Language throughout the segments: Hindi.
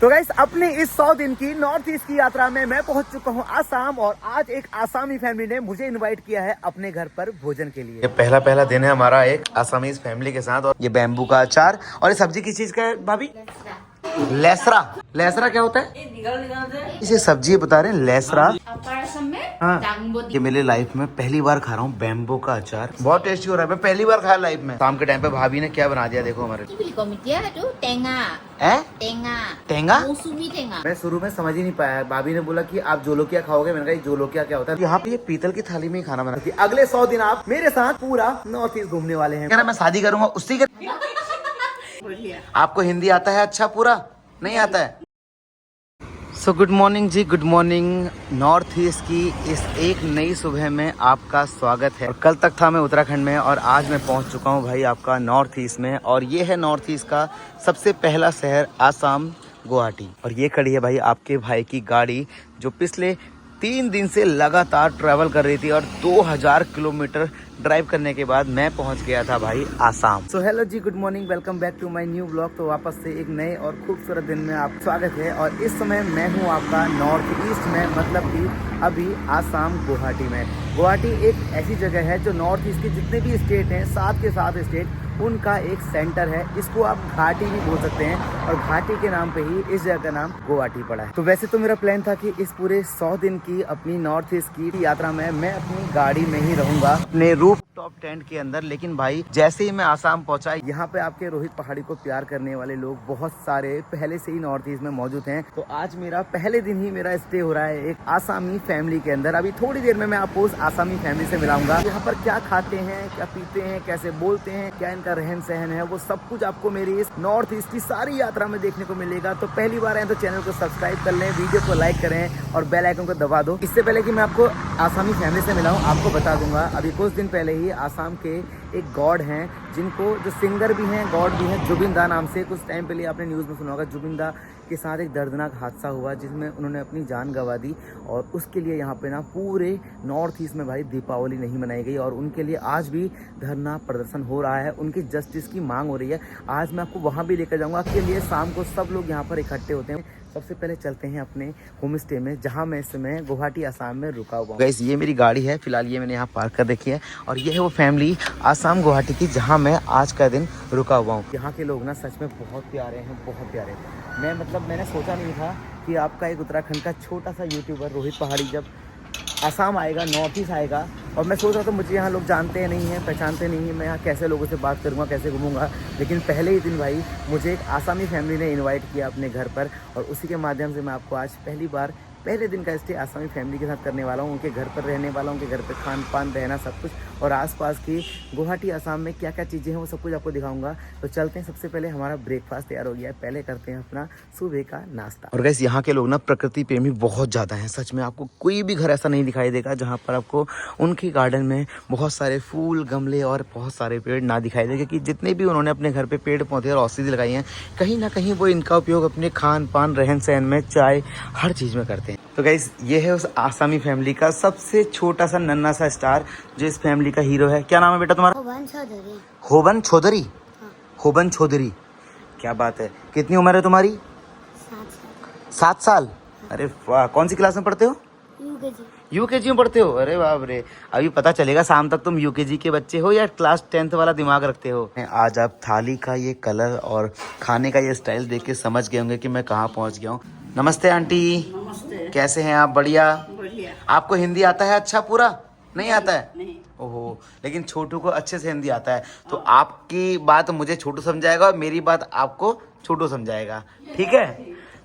तो गाइस अपनी इस 100 दिन की नॉर्थ ईस्ट की यात्रा में मैं पहुंच चुका हूं आसाम और आज एक आसामी फैमिली ने मुझे इनवाइट किया है अपने घर पर भोजन के लिए। ये पहला दिन है हमारा एक आसामीज फैमिली के साथ और ये बैम्बू का अचार और ये सब्जी किस चीज का है भाभी? लेसरा। लेसरा क्या होता है? इसे सब्जी बता रहे हैं लेसरा। हाँ, ये मेरे लाइफ में पहली बार खा रहा हूँ बैम्बू का अचार। बहुत टेस्टी हो रहा है, मैं पहली बार खाया लाइफ में। शाम के टाइम पे भाभी ने क्या बना दिया देखो हमारे। टेंगा? मैं शुरू में समझ ही नहीं पाया। भाभी ने बोला कि आप जोलोकिया खाओगे, मैंने कहा जोलोकिया क्या होता है। यहाँ पे ये पीतल की थाली में ही खाना बनाती है। अगले 100 दिन आप मेरे साथ पूरा नॉर्थ ईस्ट घूमने वाले हैं। मैं शादी करूंगा उससे आपको हिंदी आता है अच्छा पूरा? नहीं आता है? सो गुड मॉर्निंग जी, गुड मॉर्निंग। नॉर्थ ईस्ट की इस एक नई सुबह में आपका स्वागत है। और कल तक था मैं उत्तराखंड में और आज मैं पहुंच चुका हूं भाई आपका नॉर्थ ईस्ट में। और ये है नॉर्थ ईस्ट का सबसे पहला शहर आसाम, गुवाहाटी। और ये खड़ी है भाई आपके भाई की गाड़ी जो पिछले 3 दिन से लगातार ट्रैवल कर रही थी और 2000 किलोमीटर ड्राइव करने के बाद मैं पहुंच गया था भाई Assam. So hello ji, good morning, welcome back to my new blog. तो वापस से एक नए और खूबसूरत दिन में आप स्वागत है। और इस समय मैं हूं आपका नॉर्थ ईस्ट में, मतलब कि अभी आसाम गुवाहाटी में। गुवाहाटी एक ऐसी जगह है जो नॉर्थ ईस्ट के जितने भी स्टेट हैं, 7 के 7 स्टेट, उनका एक सेंटर है। इसको आप घाटी भी बोल सकते हैं और घाटी के नाम पे ही इस जगह का नाम गुवाहाटी पड़ा है। तो वैसे तो मेरा प्लान था कि इस पूरे 100 दिन की अपनी नॉर्थ ईस्ट की यात्रा में मैं अपनी गाड़ी में ही रहूंगा, अपने रूफ टॉप टेंट के अंदर। लेकिन भाई जैसे ही मैं आसाम पहुंचा, यहाँ पे आपके रोहित पहाड़ी को प्यार करने वाले लोग बहुत सारे पहले से ही नॉर्थ ईस्ट में मौजूद हैं। तो आज मेरा पहले दिन ही मेरा स्टे हो रहा है एक आसामी फैमिली के अंदर। अभी थोड़ी देर में मैं आपको उस आसामी फैमिली से मिलाऊंगा। यहाँ पर क्या खाते हैं, क्या पीते हैं, कैसे बोलते हैं, क्या इनका रहन सहन है, वो सब कुछ आपको मेरी इस नॉर्थ ईस्ट की सारी यात्रा में देखने को मिलेगा। तो पहली बार आए तो चैनल को सब्सक्राइब कर लें, वीडियो को लाइक करें और बेल आइकन को दबा दो। इससे पहले कि मैं आपको आसामी फैमिली से मिलाऊं, आपको बता दूंगा अभी कुछ दिन पहले ही आसाम के एक गॉड हैं, जिनको जो सिंगर भी हैं, गॉड भी हैं, जुबिन दा नाम से। कुछ टाइम पहले आपने न्यूज़ में सुना होगा, जुबिन दा के साथ एक दर्दनाक हादसा हुआ जिसमें उन्होंने अपनी जान गंवा दी। और उसके लिए यहाँ पे ना पूरे नॉर्थ ईस्ट में भाई दीपावली नहीं मनाई गई और उनके लिए आज भी धरना प्रदर्शन हो रहा है, उनकी जस्टिस की मांग हो रही है। आज मैं आपको वहाँ भी लेकर जाऊँगा। के लिए शाम को सब लोग यहाँ पर इकट्ठे होते हैं। सबसे पहले चलते हैं अपने होम स्टे में, जहाँ मैं इस समय गुवाहाटी आसाम में रुका हुआ हूँ। गाइस ये मेरी गाड़ी है, फिलहाल ये मैंने यहाँ पार्क कर रखी है और ये है वो फैमिली आसाम गुवाहाटी की जहाँ मैं आज का दिन रुका हुआ हूँ। यहाँ के लोग ना सच में बहुत प्यारे हैं, बहुत प्यारे। मैंने सोचा नहीं था कि आपका एक उत्तराखंड का छोटा सा यूट्यूबर रोहित पहाड़ी जब आसाम आएगा, नॉर्थ ईस्ट आएगा। और मैं सोच रहा था मुझे यहाँ लोग जानते नहीं हैं, पहचानते नहीं हैं, मैं यहाँ कैसे लोगों से बात करूँगा, कैसे घूमूंगा। लेकिन पहले ही दिन भाई मुझे एक आसामी फैमिली ने इनवाइट किया अपने घर पर और उसी के माध्यम से मैं आपको आज पहले दिन का स्टे आसामी फैमिली के साथ करने वाला हूँ। उनके घर पर रहने वाला हूँ, उनके घर पर खान पान रहना सब कुछ, और आसपास की गुवाहाटी आसाम में क्या क्या चीज़ें हैं वो सब कुछ आपको दिखाऊंगा। तो चलते हैं, सबसे पहले हमारा ब्रेकफास्ट तैयार हो गया है, पहले करते हैं अपना सुबह का नाश्ता। और गैस यहाँ के लोग ना प्रकृति प्रेमी बहुत ज़्यादा हैं। सच में आपको कोई भी घर ऐसा नहीं दिखाई देगा जहाँ पर आपको उनके गार्डन में बहुत सारे फूल, गमले और बहुत सारे पेड़ ना दिखाई दे। क्योंकि जितने भी उन्होंने अपने घर पे पेड़ पौधे और औषधि लगाई हैं, कहीं ना कहीं वो इनका उपयोग अपने खान पान, रहन सहन में, चाय, हर चीज़ में करते हैं। तो गाइस ये है उस आसामी फैमिली का सबसे छोटा सा नन्हा सा स्टार जो इस फैमिली का हीरो है। क्या नाम है बेटा तुम्हारा? होबन चौधरी। होबन चौधरी? हाँ। होबन चौधरी, क्या बात है। कितनी उम्र है तुम्हारी? 7 साल। अरे वाह, कौन सी क्लास में पढ़ते हो? यूकेजी में पढ़ते हो? अरे बाप रे, अभी पता चलेगा शाम तक तुम यूकेजी के बच्चे हो या क्लास 10th वाला दिमाग रखते हो। आज आप थाली का ये कलर और खाने का ये स्टाइल देख के समझ गए होंगे कि मैं कहाँ पहुँच गया हूँ। नमस्ते आंटी। नमस्ते। कैसे हैं आप? बढ़िया। बढ़िया। आपको हिंदी आता है अच्छा पूरा? नहीं आता है? नहीं। ओहो, लेकिन छोटू को अच्छे से हिंदी आता है। तो आपकी बात मुझे छोटू समझाएगा और मेरी बात आपको छोटू समझाएगा, ठीक है?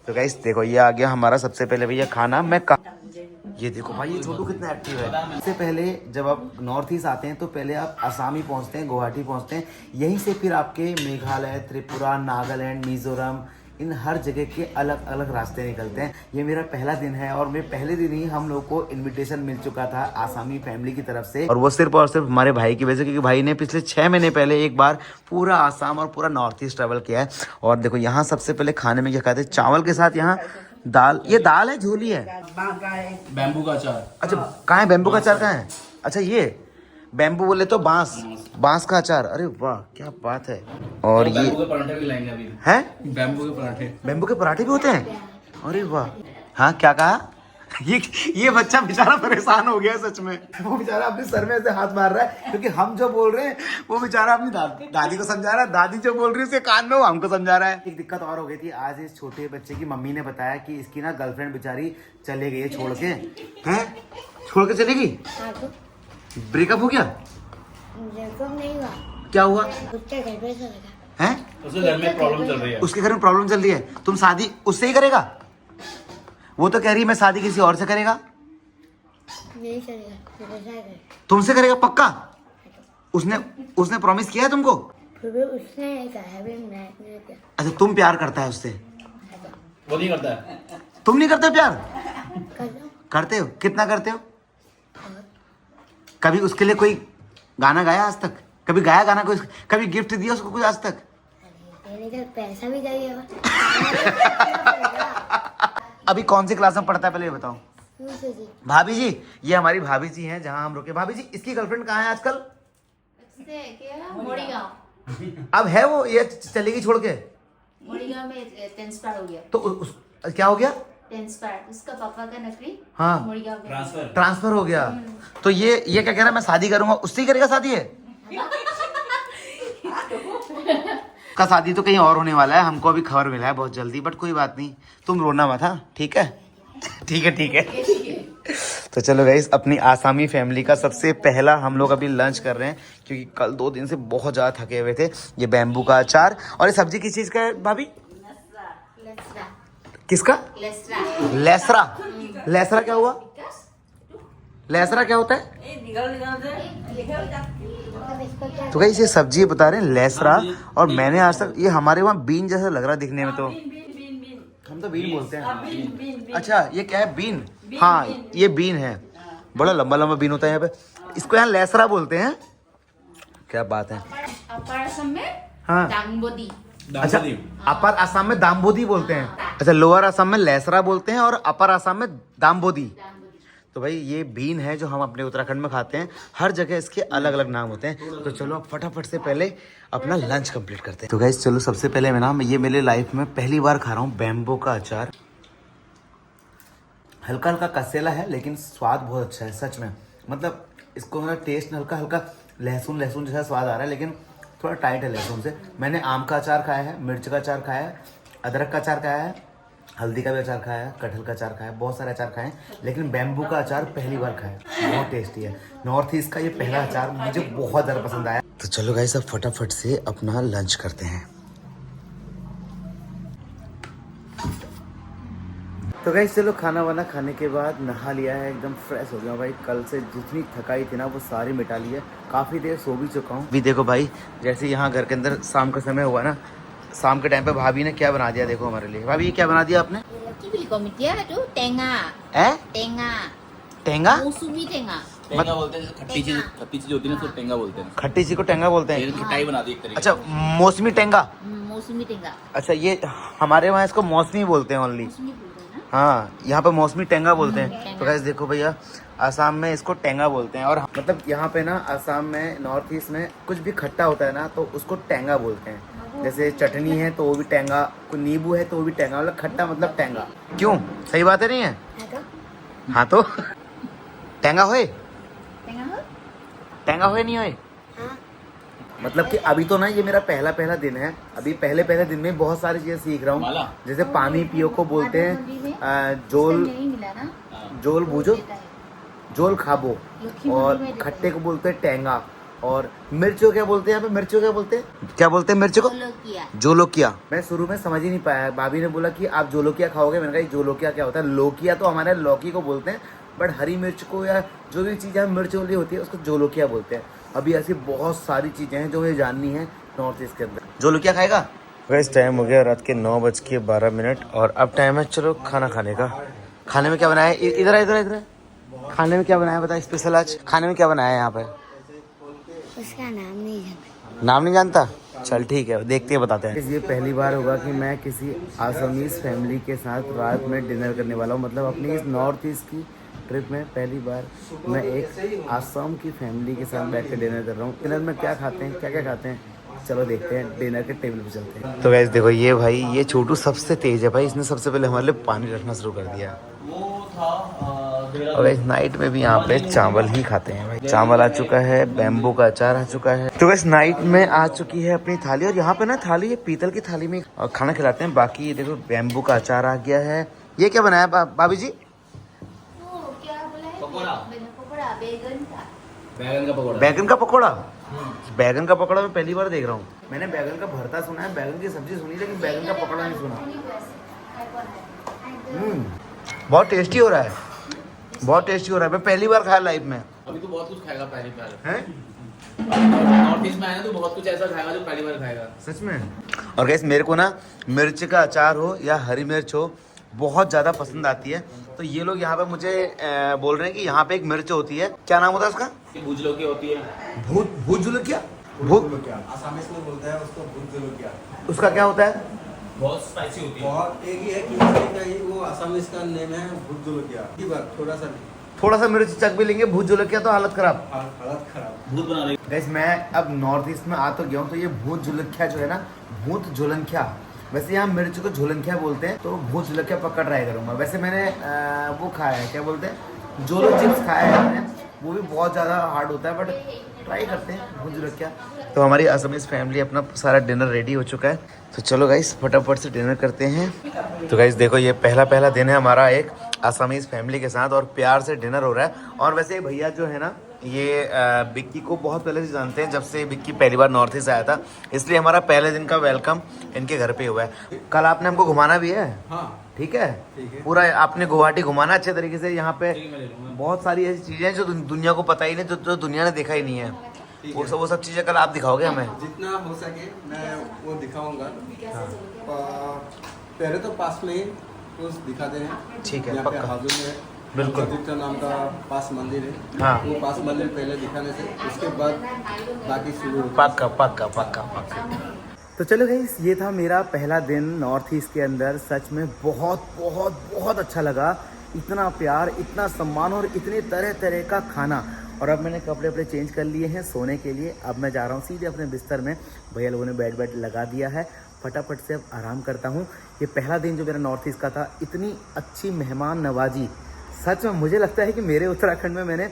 तो गाइस देखो ये आ गया हमारा सबसे पहले भैया खाना। ये देखो भाई, ये छोटू कितना एक्टिव है। सबसे पहले जब आप नॉर्थ ईस्ट आते हैं तो पहले आप आसाम ही पहुंचते हैं, गुवाहाटी पहुंचते हैं। यहीं से फिर आपके मेघालय, त्रिपुरा, नागालैंड, मिजोरम, इन हर जगह के अलग अलग रास्ते निकलते हैं। ये मेरा पहला दिन है और मैं पहले दिन ही हम लोग को इनविटेशन मिल चुका था आसामी फैमिली की तरफ से, और वो सिर्फ और सिर्फ हमारे भाई की वजह से, क्योंकि भाई ने पिछले 6 महीने पहले एक बार पूरा आसाम और पूरा नॉर्थ ईस्ट ट्रेवल किया है। और देखो यहाँ सबसे पहले खाने में क्या खाते हैं, चावल के साथ यहाँ दाल। ये दाल है, झोली है? बैम्बू का अचार। अच्छा कहाँ है बैम्बू का अचार? कहाँ है? अच्छा ये बैम्बू बोले तो बांस, बांस का अचार। अरे वाह क्या बात है। और ये बैम्बू के पराठे भी लाएंगे अभी। हैं? बैम्बू के पराठे। बैम्बू के पराठे भी होते हैं? अरे वाह। हाँ क्या कहा? ये बच्चा बेचारा परेशान हो गया सच में। वो बेचारा अपने सर में ऐसे हाथ मार रहा है क्योंकि हम जो बोल रहे हैं वो बेचारा अपनी दादी को समझा रहा है, दादी जो बोल रही है उसके कान में वो हमको समझा रहा है। एक दिक्कत और हो गई थी आज। इस छोटे बच्चे की मम्मी ने बताया कि इसकी ना गर्लफ्रेंड बेचारी चले गई है छोड़ के। हैं? छोड़ के चलेगी? ब्रेकअप हो गया? ब्रेकअप नहीं हुआ। क्या हुआ? उसके घर पे चला गया। हैं? उसके घर में प्रॉब्लम चल रही है। उसके घर में प्रॉब्लम चल रही है। तुम शादी उससे ही करेगा? वो तो कह रही है मैं शादी किसी और से करेगा। नहीं करेगा, तुमसे करेगा पक्का? उसने प्रॉमिस किया है तुमको? फिर भी उसने नहीं कहा है, मैंने किया। अच्छा तुम प्यार करता है उससे? वो नहीं करता है। तुम नहीं करते प्यार? कर लो। करते हो? कितना करते हो? कभी उसके लिए कोई गाना गाया आज तक? कभी गाया गाना कोई? कभी गिफ्ट दिया उसको कुछ आज तक? देने का पैसा भी चाहिए। अभी कौन सी क्लास में पढ़ता है पहले ये बताओ। भाभी जी, ये हमारी भाभी जी हैं जहां हम रुके। भाभी जी इसकी गर्लफ्रेंड कहाँ है आजकल? अब है वो, ये चलेगी छोड़ के? मोड़ीगांव में ट्रांसफर हो गया। तो क्या हो गया? ट्रांसफर, उसका पापा का नौकरी हाँ मोड़ीगांव में ट्रांसफर हो गया। तो ये क्या कह रहा है मैं शादी करूंगा, उससे ही करेगा शादी? है का शादी तो कहीं और होने वाला है, हमको अभी खबर मिला है बहुत जल्दी। बट कोई बात नहीं, तुम रोना मत। हाँ ठीक है ठीक है ठीक है। तो चलो गाइस, अपनी आसामी फैमिली का सबसे पहला हम लोग अभी लंच कर रहे हैं क्योंकि कल 2 दिन से बहुत ज़्यादा थके हुए थे। ये बैम्बू का अचार और ये सब्जी किस चीज़ का है भाभी? लेसरा। किसका? लेसरा। लेसरा। लेसरा क्या हुआ? लेसरा क्या होता है? तो गाइस ये सब्जी बता रहे हैं लेसरा। और मैंने आज तक, ये हमारे वहाँ बीन जैसा लग रहा है दिखने में। तो हम तो बीन बोलते हैं। अच्छा ये क्या है? बीन? हाँ ये बीन है, बड़ा लंबा लंबा बीन होता है यहाँ पे। इसको यहाँ लेसरा बोलते हैं। क्या बात है। अपर असम में हाँ दांगबोदी। अच्छा, अपर असम में दाम्बोदी बोलते हैं। अच्छा लोअर असम में लेसरा बोलते हैं और अपर असम में दाम्बोदी। तो भाई ये बीन है जो हम अपने उत्तराखंड में खाते हैं। हर जगह इसके अलग अलग नाम होते हैं। तो चलो अब फटाफट से पहले अपना लंच कंप्लीट करते हैं। तो गाइस चलो सबसे पहले ये मेरे लाइफ में पहली बार खा रहा हूँ बैम्बू का अचार। हल्का हल्का कसेला है लेकिन स्वाद बहुत अच्छा है सच में। मतलब इसको मेरा टेस्ट हल्का हल्का लहसुन जैसा स्वाद आ रहा है, लेकिन थोड़ा टाइट है लहसुन से। मैंने आम का अचार खाया है, मिर्च का अचार खाया है, अदरक का अचार खाया है, हल्दी का भी अचार खाया है, कटहल का अचार खाया है, बहुत सारे अचार खाए हैं, लेकिन बैम्बू का अचार पहली बार खाया है। बहुत टेस्टी है। नॉर्थ ईस्ट का ये पहला अचार मुझे बहुत ज़्यादा पसंद आया। तो चलो गाइस अब फटाफट से अपना लंच करते हैं। तो गाइस चलो खाना वाना खाने के बाद नहा लिया है, एकदम फ्रेश हो गया भाई। कल से जितनी थकाई थी ना वो सारी मिटा ली है। काफ़ी देर सो भी चुका हूँ। भी देखो भाई, जैसे यहाँ घर के अंदर शाम का समय हुआ ना, शाम के टाइम पे भाभी ने क्या बना दिया देखो हमारे लिए। भाभी ये क्या बना दिया आपने? टेंगा? मौसमी टेंगा। टेंगा बोलते हैं, खट्टी चीज होती है ना, तो टेंगा बोलते हैं। खट्टी चीज को टेंगा बोलते हैं? खटाई बना दी एक तरीके। अच्छा मौसमी टेंगा। मौसमी टेंगा। अच्छा ये हमारे वहाँ इसको मौसमी बोलते हैं ओनली। मौसमी बोलते हैं ना। हाँ यहाँ पे मौसमी टेंगा बोलते हैं। तो गाइस देखो भैया, आसाम में इसको टेंगा बोलते हैं। और मतलब यहाँ पे ना आसाम में नॉर्थ ईस्ट में कुछ भी खट्टा होता है ना तो उसको टेंगा बोलते हैं। जैसे चटनी है तो वो भी टेंगा, कोई नींबू है तो वो भी टेंगा, मतलब खट्टा मतलब टेंगा। क्यों, सही बात है नहीं है? हाँ तो टेंगा होए? टेंगा होए नहीं होए? मतलब कि अभी तो ना ये मेरा पहला दिन है। अभी पहले दिन में बहुत सारी चीजें सीख रहा हूँ। जैसे पानी पियो को बोलते हैं जोल बूझो, जोल खाबो। और खट्टे को बोलते हैं टेंगा। और मिर्च को क्या बोलते हैं यहाँ पे? मिर्च को क्या बोलते हैं? क्या बोलते हैं मिर्च को? जोलोकिया। मैं शुरू में समझ ही नहीं पाया। भाभी ने बोला कि आप जोलोकिया खाओगे। मैंने कहा जोलोकिया क्या होता है? लोकिया तो हमारे लौकी को बोलते हैं, बट हरी मिर्च को या जो भी चीज़ मिर्च वाली होती है उसको जोलोकिया बोलते हैं। अभी ऐसी बहुत सारी चीज़ें हैं जो मुझे जाननी है नॉर्थ ईस्ट के अंदर। जोलोकिया खाएगा? वैसे टाइम हो गया रात के 9:12 और अब टाइम है चलो खाना खाने का। खाने में क्या बनाया है? इधर खाने में क्या बनाया है बता स्पेशल आज? खाने में क्या बनाया है यहाँ पे? उसका नाम नहीं जानता। नाम नहीं जानता? चल ठीक है, देखते हैं बताते हैं। ये पहली बार होगा कि मैं किसी आसामीज फैमिली के साथ रात में डिनर करने वाला हूँ। मतलब अपनी इस नॉर्थ ईस्ट की ट्रिप में पहली बार मैं एक आसाम की फैमिली के साथ बैठ कर डिनर कर रहा हूँ। डिनर में क्या खाते हैं, क्या क्या खाते हैं, चलो देखते हैं, डिनर के टेबल पे चलते हैं। तो गाइस देखो ये भाई, ये छोटू सबसे तेज है भाई, इसने सबसे पहले हमारे लिए पानी रखना शुरू कर दिया। और गाइस नाइट में भी यहाँ पे चावल ही खाते हैं भाई। चावल आ चुका है, बैम्बू का अचार आ चुका है। तो गाइस नाइट में आ चुकी है अपनी थाली, और यहाँ पे ना थाली, ये पीतल की थाली में खाना खिलाते हैं। बाकी ये देखो बैम्बू का अचार आ गया है। ये क्या बनाया भाभी जी? क्या बोला है? पकोड़ा। पकोड़ा, बैगन का। बैगन का पकौड़ा। बैगन का पकौड़ा? बैगन का पकौड़ा मैं पहली बार देख रहा हूँ। मैंने बैगन का भरता सुना है, बैगन की सब्जी सुनी, लेकिन बैगन का पकौड़ा नहीं सुना। बहुत टेस्टी हो रहा है, बहुत टेस्टी हो रहा है। मैं पहली बार खाया लाइफ में। अभी तो बहुत कुछ खाएगा पहली बार हैं? नॉर्थ ईस्ट में आया ना, तो बहुत कुछ ऐसा खाएगा जो पहली बार खाएगा सच में। और गाइस मेरे को ना मिर्च का अचार हो या हरी मिर्च हो बहुत ज़्यादा पसंद आती है। तो ये लोग यहाँ पे मुझे बोल रहे हैं कि यहाँ पे एक मिर्च होती है, क्या नाम होता है उसका? ये भूज लौकी होती है। भूत जुलकिया? भूत आसामीज में बोलते हैं उसको भूत जलूकिया। उसका क्या होता है? बहुत स्पाइसी होती है। बहुत एक ही है कि का ही वो आसामीज का नेम है भूत जलूकिया। की बात थोड़ा सा मिर्च चख भी लेंगे, भूत जुलकिया तो हालत खराब। हालत खराब। भूत बना रही। गाइस मैं अब नॉर्थ ईस्ट में आ तो गया हूँ, तो ये भूत जुलकिया जो है ना, भूत जुलकिया, वैसे यहाँ मिर्च को झुलंखिया बोलते हैं, तो भूत जुलकिया पक्का ट्राई करूँगा। वैसे मैंने वो खाया है, क्या बोलते हैं, जोलो चिप्स खाया है मैंने, वो भी बहुत ज़्यादा हार्ड होता है, बट ट्राई करते हैं भूत जुलकिया। तो हमारी असमीज फैमिली अपना सारा डिनर रेडी हो चुका है, तो चलो गाइस फटाफट से डिनर करते हैं। तो गाइस देखो ये पहला दिन है हमारा एक असमीज फैमिली के साथ, और प्यार से डिनर हो रहा है। और वैसे भैया जो है ना, ये बिक्की को बहुत पहले से जानते हैं, जब से बिक्की पहली बार नॉर्थ ईस्ट आया था, इसलिए हमारा पहले दिन का वेलकम इनके घर पे हुआ है। कल आपने हमको घुमाना भी है, हाँ ठीक है? ठीक है। पूरा आपने गुवाहाटी घुमाना अच्छे तरीके से। यहाँ पे ठीक है, मैं ले लूंगा। बहुत सारी ऐसी चीज़ें हैं जो दुनिया को पता ही नहीं, जो दुनिया ने देखा ही नहीं है। ठीक वो है। वो सब चीज़ें कल आप दिखाओगे हमें? जितना हो सके मैं वो दिखाऊंगा। पहले तो पास में ही कुछ दिखाते हैं। ठीक है, यहाँ पे पक्का। हाजुर में बिल्कुल। आदित्य नाम का पास मंदिर है। हाँ। वो पास मंदिर पहले दिखाने से उसके बाद बाकी शुरू पक्का पक्का पक्का पक्का। तो चलो गाइस, ये था मेरा पहला दिन नॉर्थ ईस्ट के अंदर। सच में बहुत बहुत बहुत अच्छा लगा। इतना प्यार, इतना सम्मान और इतने तरह तरह का खाना। और अब मैंने कपड़े वपड़े चेंज कर लिए हैं सोने के लिए। अब मैं जा रहा हूँ सीधे अपने बिस्तर में। भैया लोगों ने बेड लगा दिया है, फटाफट से अब आराम करता हूँ। ये पहला दिन जो मेरा नॉर्थ ईस्ट का था, इतनी अच्छी मेहमान नवाजी, सच में मुझे लगता है कि मेरे उत्तराखंड में मैंने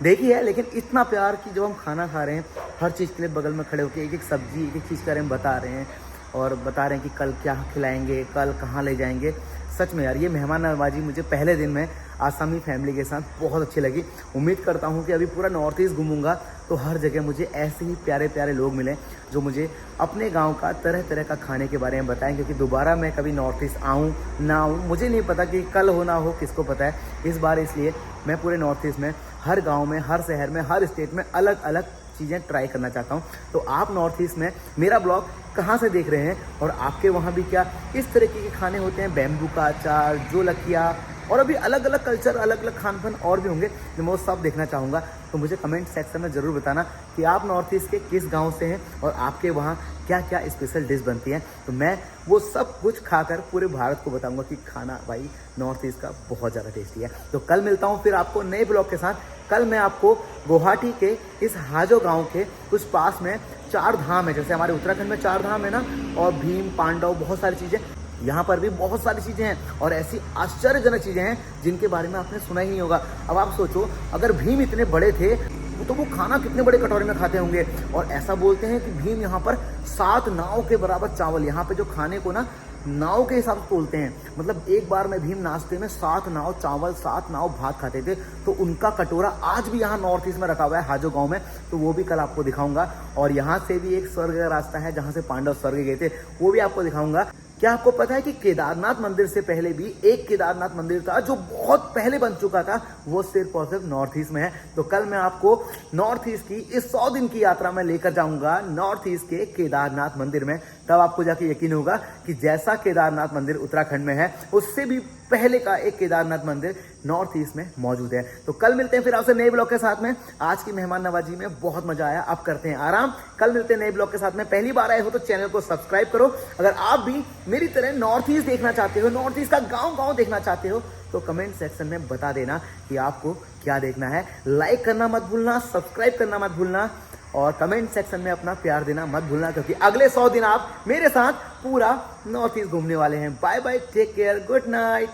देखी है, लेकिन इतना प्यार कि जब हम खाना खा रहे हैं, हर चीज़ के लिए बगल में खड़े होकर एक एक सब्जी, एक एक चीज़ के बारे में बता रहे हैं, और बता रहे हैं कि कल क्या खिलाएंगे, कल कहाँ ले जाएंगे। सच में यार, ये मेहमान नवाजी मुझे पहले दिन में आसामी फैमिली के साथ बहुत अच्छी लगी। उम्मीद करता हूँ कि अभी पूरा नॉर्थ ईस्ट घूमूंगा तो हर जगह मुझे ऐसे ही प्यारे प्यारे लोग मिलें जो मुझे अपने गांव का तरह तरह का खाने के बारे में बताएं, क्योंकि दोबारा मैं कभी नॉर्थ ईस्ट आऊँ ना आऊँ, मुझे नहीं पता कि कल हो ना हो, किसको पता है। इस बार इसलिए मैं पूरे नॉर्थ ईस्ट में हर गाँव में, हर शहर में, हर स्टेट में अलग अलग चीज़ें ट्राई करना चाहता हूँ। तो आप नॉर्थ ईस्ट में मेरा ब्लॉग कहाँ से देख रहे हैं, और आपके वहाँ भी क्या इस तरीके के खाने होते हैं, बैम्बू का अचार, जो लकिया, और अभी अलग अलग कल्चर, अलग अलग खान पान और भी होंगे जो मैं वो सब देखना चाहूँगा। तो मुझे कमेंट सेक्शन में ज़रूर बताना कि आप नॉर्थ ईस्ट के किस गांव से हैं और आपके वहाँ क्या क्या स्पेशल डिश बनती हैं। तो मैं वो सब कुछ खाकर पूरे भारत को बताऊँगा कि खाना भाई नॉर्थ ईस्ट का बहुत ज़्यादा टेस्टी है। तो कल मिलता हूँ फिर आपको नए ब्लॉग के साथ। कल मैं आपको गुवाहाटी के इस हाजो गाँव के कुछ पास में 4 धाम है, जैसे हमारे उत्तराखंड में 4 धाम है ना, और भीम, पांडव, बहुत सारी चीज़ें, यहाँ पर भी बहुत सारी चीज़ें हैं, और ऐसी आश्चर्यजनक चीज़ें हैं जिनके बारे में आपने सुना ही नहीं होगा। अब आप सोचो, अगर भीम इतने बड़े थे तो वो खाना कितने बड़े कटोरे में खाते होंगे। और ऐसा बोलते हैं कि भीम यहाँ पर 7 नाव के बराबर चावल, यहाँ पे जो खाने को ना नाव के हिसाब से तोलते हैं, मतलब एक बार में भीम नाश्ते में 7 नाव चावल, 7 नाव भात खाते थे। तो उनका कटोरा आज भी यहाँ नॉर्थ ईस्ट में रखा हुआ है हाजो गांव में, तो वो भी कल आपको दिखाऊंगा। और यहाँ से भी एक स्वर्ग का रास्ता है जहाँ से पांडव स्वर्ग गए थे, वो भी आपको दिखाऊंगा। क्या आपको पता है कि केदारनाथ मंदिर से पहले भी एक केदारनाथ मंदिर था जो बहुत पहले बन चुका था, वो सिर्फ और सिर्फ नॉर्थ ईस्ट में है। तो कल मैं आपको नॉर्थ ईस्ट की इस 100 दिन की यात्रा में लेकर जाऊंगा नॉर्थ ईस्ट के केदारनाथ मंदिर में। तब आपको जाके यकीन होगा कि जैसा केदारनाथ मंदिर उत्तराखंड में है, उससे भी पहले का एक केदारनाथ मंदिर नॉर्थ ईस्ट में मौजूद है। तो कल मिलते हैं फिर आपसे नए ब्लॉग के साथ में। आज की मेहमान नवाजी में बहुत मजा आया, अब करते हैं आराम। कल मिलते हैं नए ब्लॉग के साथ में। पहली बार आए हो तो चैनल को सब्सक्राइब करो। अगर आप भी मेरी तरह नॉर्थ ईस्ट देखना चाहते हो, नॉर्थ ईस्ट का गाँव देखना चाहते हो, तो कमेंट सेक्शन में बता देना कि आपको क्या देखना है। लाइक करना मत भूलना, सब्सक्राइब करना मत भूलना और कमेंट सेक्शन में अपना प्यार देना मत भूलना, क्योंकि अगले 100 दिन आप मेरे साथ पूरा नॉर्थ ईस्ट घूमने वाले हैं। Bye bye, take care, good night.